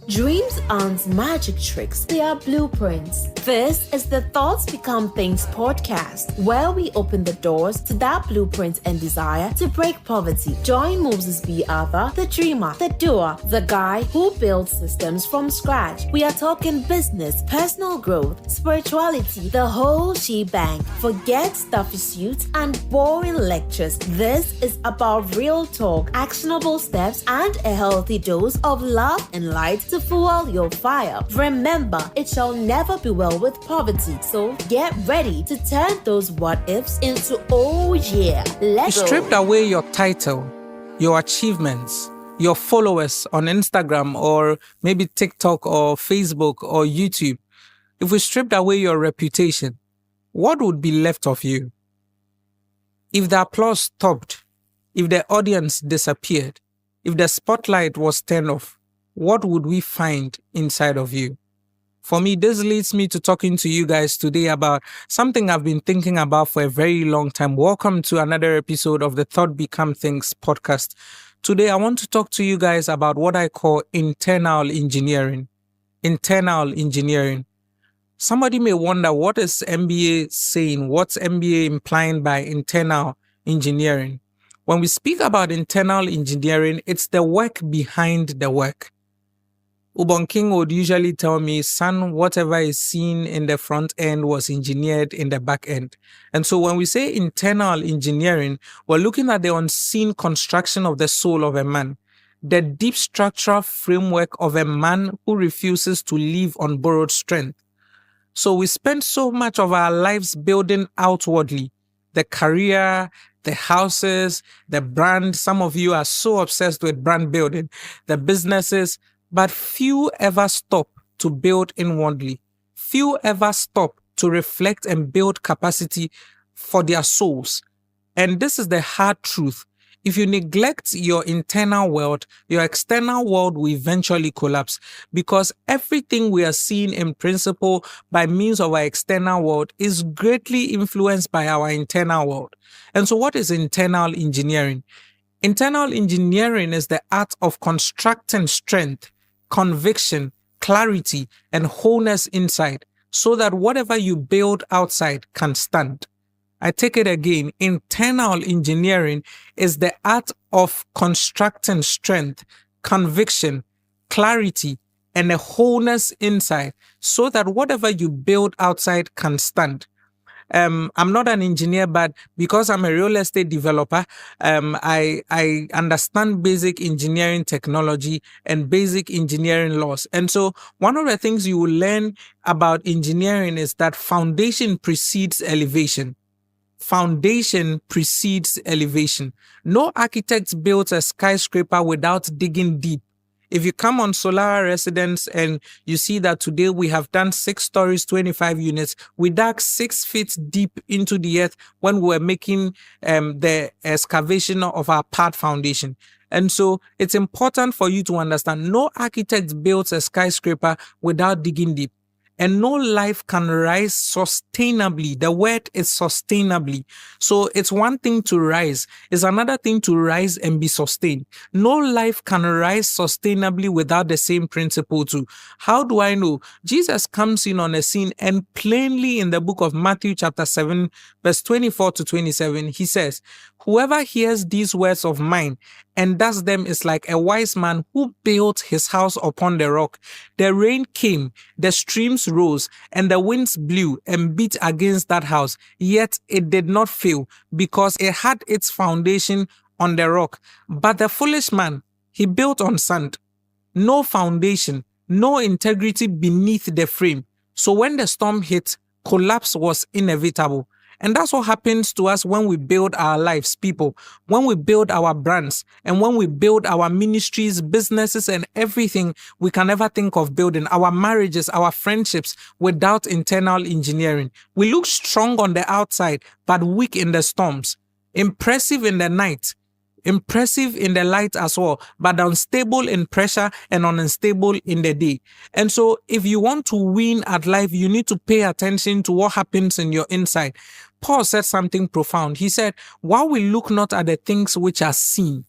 Dreams aren't magic tricks, they are blueprints. This is the Thoughts Become Things podcast, where we open the doors to that blueprint and desire to break poverty. Join Moses B. Arthur, the dreamer, the doer, the guy who builds systems from scratch. We are talking business, personal growth, spirituality, the whole shebang. Forget stuffy suits and boring lectures. This is about real talk, actionable steps, and a healthy dose of love and light to fuel your fire. Remember, it shall never be well with poverty. So get ready to turn those what ifs into oh yeah. Let's go. Stripped away your title, your achievements, your followers on Instagram or maybe TikTok or Facebook or YouTube. If we stripped away your reputation, what would be left of you? If the applause stopped, if the audience disappeared, if the spotlight was turned off, what would we find inside of you? For me, this leads me to talking to you guys today about something I've been thinking about for a very long time. Welcome to another episode of the Thought Become Things podcast. Today, I want to talk to you guys about what I call internal engineering. Internal engineering. Somebody may wonder, what is MBA saying? What's MBA implying by internal engineering? When we speak about internal engineering, it's the work behind the work. Ubon King would usually tell me, son, whatever is seen in the front end was engineered in the back end. And so when we say internal engineering, we're looking at the unseen construction of the soul of a man, the deep structural framework of a man who refuses to live on borrowed strength. So we spend so much of our lives building outwardly, the career, the houses, the brand. Some of you are so obsessed with brand building, the businesses, but few ever stop to build inwardly. Few ever stop to reflect and build capacity for their souls. And this is the hard truth. If you neglect your internal world, your external world will eventually collapse, because everything we are seeing in principle by means of our external world is greatly influenced by our internal world. And so what is internal engineering? Internal engineering is the art of constructing strength, conviction, clarity, and wholeness inside, so that whatever you build outside can stand. I take it again. Internal engineering is the art of constructing strength, conviction, clarity, and a wholeness inside, so that whatever you build outside can stand. I'm not an engineer, but because I'm a real estate developer, I understand basic engineering technology and basic engineering laws. And so one of the things you will learn about engineering is that foundation precedes elevation. Foundation precedes elevation. No architect builds a skyscraper without digging deep. If you come on Solar Residence and you see that today we have done 6 stories, 25 units, we dug 6 feet deep into the earth when we were making the excavation of our part foundation. And so it's important for you to understand, no architect builds a skyscraper without digging deep. And no life can rise sustainably. The word is sustainably. So it's one thing to rise. It's another thing to rise and be sustained. No life can rise sustainably without the same principle too. How do I know? Jesus comes in on a scene, and plainly in the book of Matthew chapter 7, verse 24 to 27, he says, whoever hears these words of mine and does them is like a wise man who built his house upon the rock. The rain came, the streams rose, and the winds blew and beat against that house. Yet it did not fail, because it had its foundation on the rock. But the foolish man, he built on sand. No foundation, no integrity beneath the frame. So when the storm hit, collapse was inevitable. And that's what happens to us when we build our lives, people, when we build our brands, and when we build our ministries, businesses, and everything we can ever think of building, our marriages, our friendships, without internal engineering. We look strong on the outside, but weak in the storms, impressive in the night, impressive in the light as well, but unstable in pressure and unstable in the day. And so if you want to win at life, you need to pay attention to what happens in your inside. Paul said something profound. He said, while we look not at the things which are seen,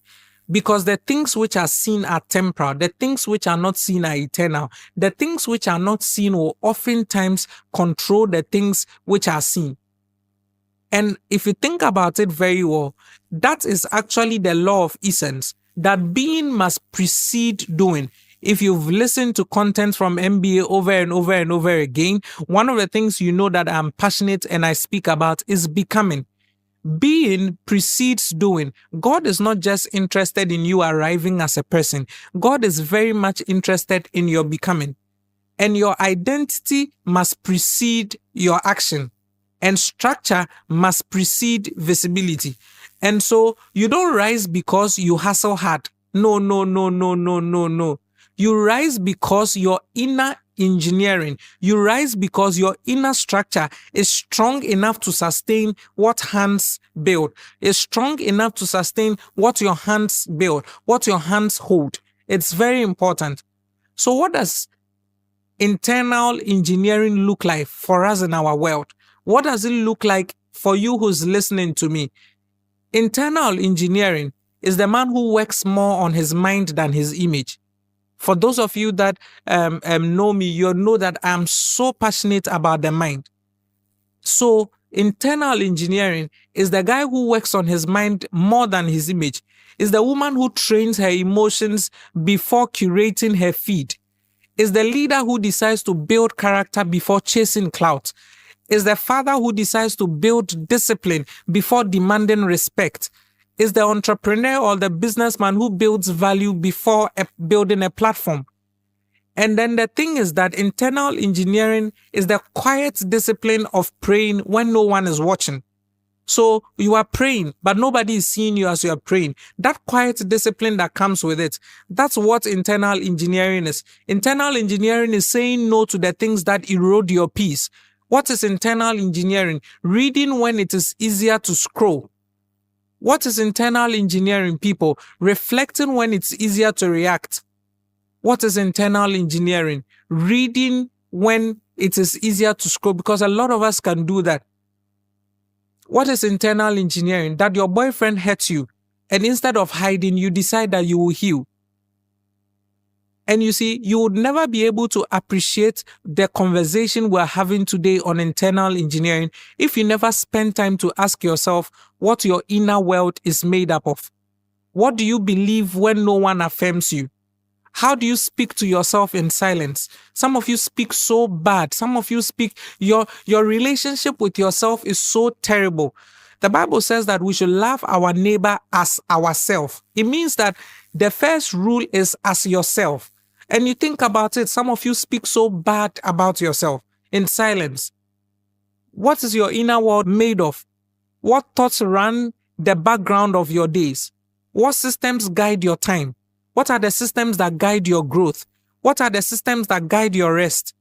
Because the things which are seen are temporal. The things which are not seen are eternal. The things which are not seen will oftentimes control the things which are seen. And if you think about it very well, that is actually the law of essence, that being must precede doing. If you've listened to content from MBA over and over and over again, one of the things you know that I'm passionate and I speak about is becoming. Being precedes doing. God is not just interested in you arriving as a person. God is very much interested in your becoming. And your identity must precede your action. And structure must precede visibility. And so you don't rise because you hustle hard. No. You rise because your inner engineering, you rise because your inner structure is strong enough to sustain what hands build, is strong enough to sustain what your hands build, what your hands hold. It's very important. So what does internal engineering look like for us in our world? What does it look like for you who's listening to me? Internal engineering is the man who works more on his mind than his image. For those of you that know me, you know that I'm so passionate about the mind. So internal engineering is the guy who works on his mind more than his image. Is the woman who trains her emotions before curating her feed. Is the leader who decides to build character before chasing clout. Is the father who decides to build discipline before demanding respect. Is the entrepreneur or the businessman who builds value before building a platform. And then the thing is that internal engineering is the quiet discipline of praying when no one is watching. So you are praying, but nobody is seeing you as you are praying. That quiet discipline that comes with it, that's what internal engineering is. Internal engineering is saying no to the things that erode your peace. What is internal engineering? Reading when it is easier to scroll. What is internal engineering, people? Reflecting when it's easier to react. What is internal engineering? Reading when it is easier to scroll, because a lot of us can do that. What is internal engineering? That your boyfriend hurts you, and instead of hiding, you decide that you will heal. And you see, you would never be able to appreciate the conversation we're having today on internal engineering if you never spend time to ask yourself what your inner world is made up of. What do you believe when no one affirms you? How do you speak to yourself in silence? Some of you speak so bad. Some of you speak, your relationship with yourself is so terrible. The Bible says that we should love our neighbor as ourselves. It means that the first rule is as yourself. And you think about it, some of you speak so bad about yourself in silence. What is your inner world made of? What thoughts run the background of your days? What systems guide your time? What are the systems that guide your growth? What are the systems that guide your rest?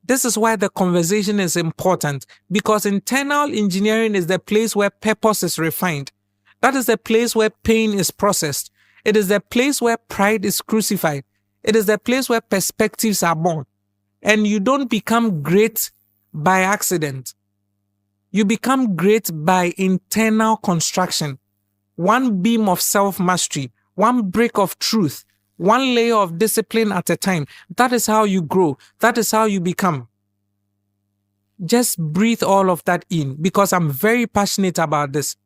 This is why the conversation is important, because internal engineering is the place where purpose is refined. That is the place where pain is processed. It is the place where pride is crucified. It is the place where perspectives are born. And you don't become great by accident. You become great by internal construction. One beam of self-mastery, one brick of truth, one layer of discipline at a time. That is how you grow. That is how you become. Just breathe all of that in, because I'm very passionate about this.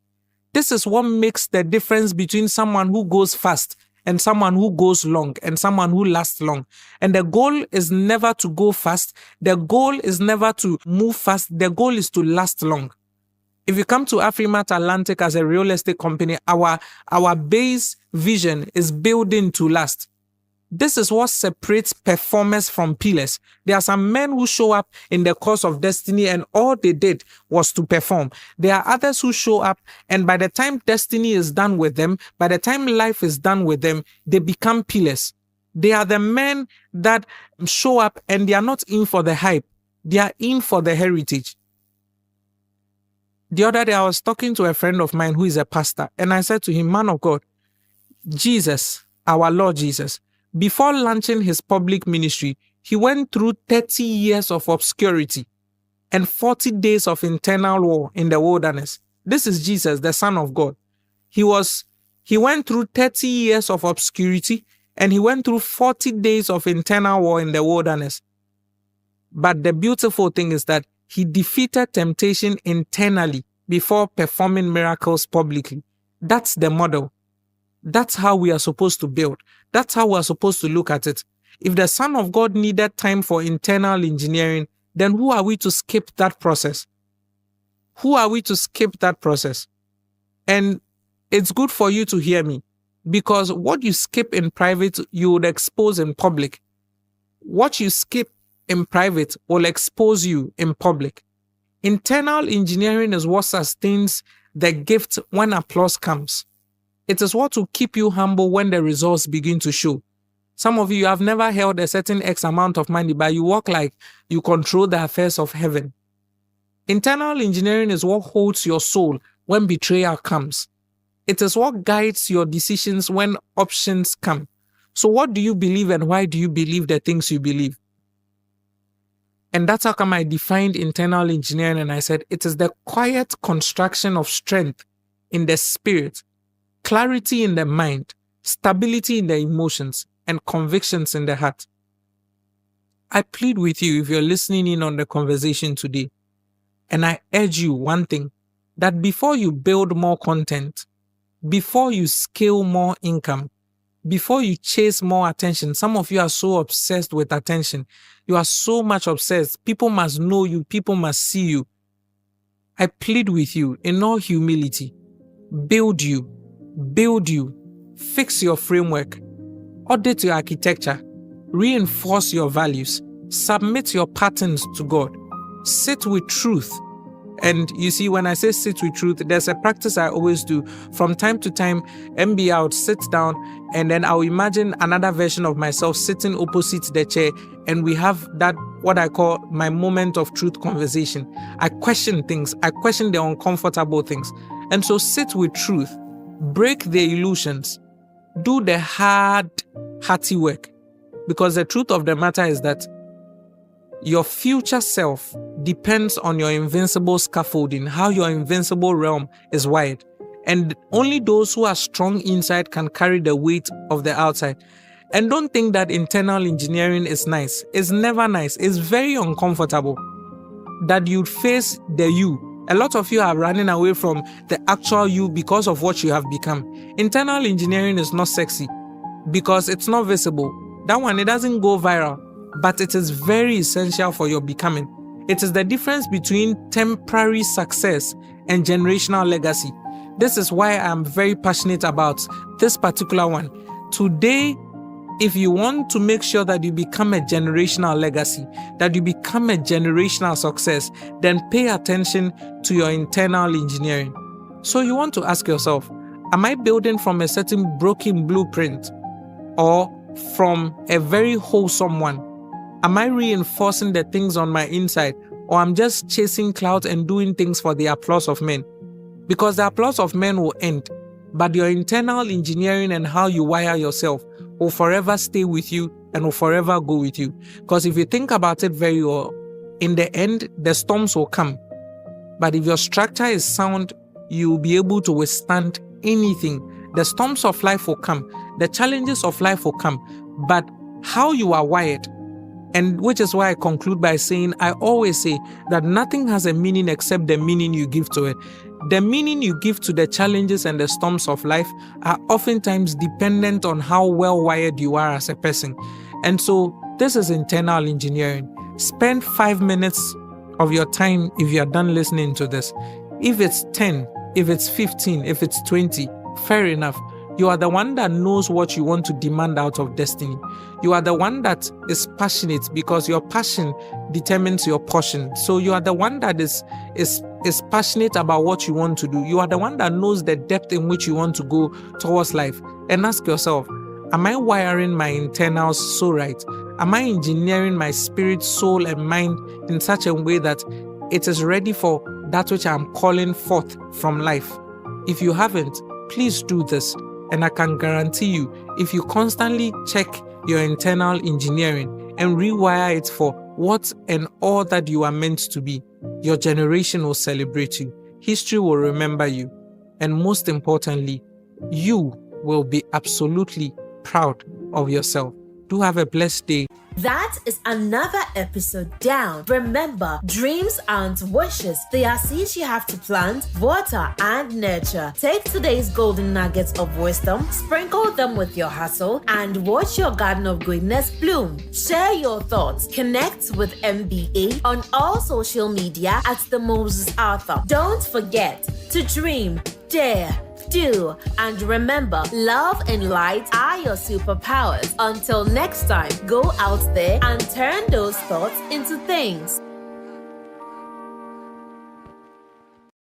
This is what makes the difference between someone who goes fast and someone who goes long and someone who lasts long. And the goal is never to go fast. The goal is never to move fast. The goal is to last long. If you come to Afrimat Atlantic as a real estate company, our base vision is building to last. This is what separates performers from pillars. There are some men who show up in the course of destiny and all they did was to perform. There are others who show up and by the time destiny is done with them, by the time life is done with them, they become pillars. They are the men that show up and they are not in for the hype. They are in for the heritage. The other day I was talking to a friend of mine who is a pastor and I said to him, man of God, Jesus, our Lord Jesus, before launching his public ministry, he went through 30 years of obscurity and 40 days of internal war in the wilderness. This is Jesus, the Son of God. He was He went through 30 years of obscurity, and he went through 40 days of internal war in the wilderness. But the beautiful thing is that he defeated temptation internally before performing miracles publicly. That's the model. That's how we are supposed to build. That's how we are supposed to look at it. If the Son of God needed time for internal engineering, then who are we to skip that process? Who are we to skip that process? And it's good for you to hear me, because what you skip in private, you would expose in public. What you skip in private will expose you in public. Internal engineering is what sustains the gift when applause comes. It is what will keep you humble when the results begin to show. Some of you have never held a certain X amount of money, but you walk like you control the affairs of heaven. Internal engineering is what holds your soul when betrayal comes. It is what guides your decisions when options come. So what do you believe, and why do you believe the things you believe? And that's how come I defined internal engineering, and I said it is the quiet construction of strength in the spirit, clarity in the mind, stability in the emotions, and convictions in the heart. I plead with you, if you're listening in on the conversation today, and I urge you one thing, that before you build more content, before you scale more income, before you chase more attention, some of you are so obsessed with attention. You are so much obsessed. People must know you. People must see you. I plead with you in all humility. Build you. Fix your framework. Audit your architecture. Reinforce your values. Submit your patterns to God. Sit with truth. And you see, when I say sit with truth, there's a practice I always do. From time to time, MB out, sit down, and then I'll imagine another version of myself sitting opposite the chair, and we have that, what I call my moment of truth conversation. I question things. I question the uncomfortable things. And so sit with truth. Break the illusions. Do the hard, hearty work. Because the truth of the matter is that your future self depends on your invincible scaffolding, how your invincible realm is wired. And only those who are strong inside can carry the weight of the outside. And don't think that internal engineering is nice. It's never nice. It's very uncomfortable that you'd face the you. A lot of you are running away from the actual you because of what you have become. Internal engineering is not sexy because it's not visible. That one, it doesn't go viral. But it is very essential for your becoming. It is the difference between temporary success and generational legacy. This is why I'm very passionate about this particular one. Today, if you want to make sure that you become a generational legacy, that you become a generational success, then pay attention to your internal engineering. So you want to ask yourself, am I building from a certain broken blueprint or from a very wholesome one? Am I reinforcing the things on my inside, or I'm just chasing clout and doing things for the applause of men? Because the applause of men will end, but your internal engineering and how you wire yourself will forever stay with you and will forever go with you. Because if you think about it very well, in the end, the storms will come. But if your structure is sound, you will be able to withstand anything. The storms of life will come. The challenges of life will come. But how you are wired, and which is why I conclude by saying, I always say that nothing has a meaning except the meaning you give to it. The meaning you give to the challenges and the storms of life are oftentimes dependent on how well wired you are as a person. And so this is internal engineering. Spend 5 minutes of your time if you are done listening to this. If it's 10, if it's 15, if it's 20, fair enough. You are the one that knows what you want to demand out of destiny. You are the one that is passionate because your passion determines your portion. So you are the one that is passionate about what you want to do. You are the one that knows the depth in which you want to go towards life. And ask yourself, am I wiring my internals so right? Am I engineering my spirit, soul, and mind in such a way that it is ready for that which I'm calling forth from life? If you haven't, please do this. And I can guarantee you, if you constantly check your internal engineering and rewire it for what and all that you are meant to be, your generation will celebrate you. History will remember you. And most importantly, you will be absolutely proud of yourself. Do have a blessed day. That is another episode down. Remember, dreams aren't wishes. They are seeds you have to plant, water, and nurture. Take today's golden nuggets of wisdom, sprinkle them with your hustle, and watch your garden of greatness bloom. Share your thoughts. Connect with MBA on all social media at the Moses Author. Don't forget to dream, dare, do, and remember, love and light are your superpowers. Until next time, go out there and turn those thoughts into things.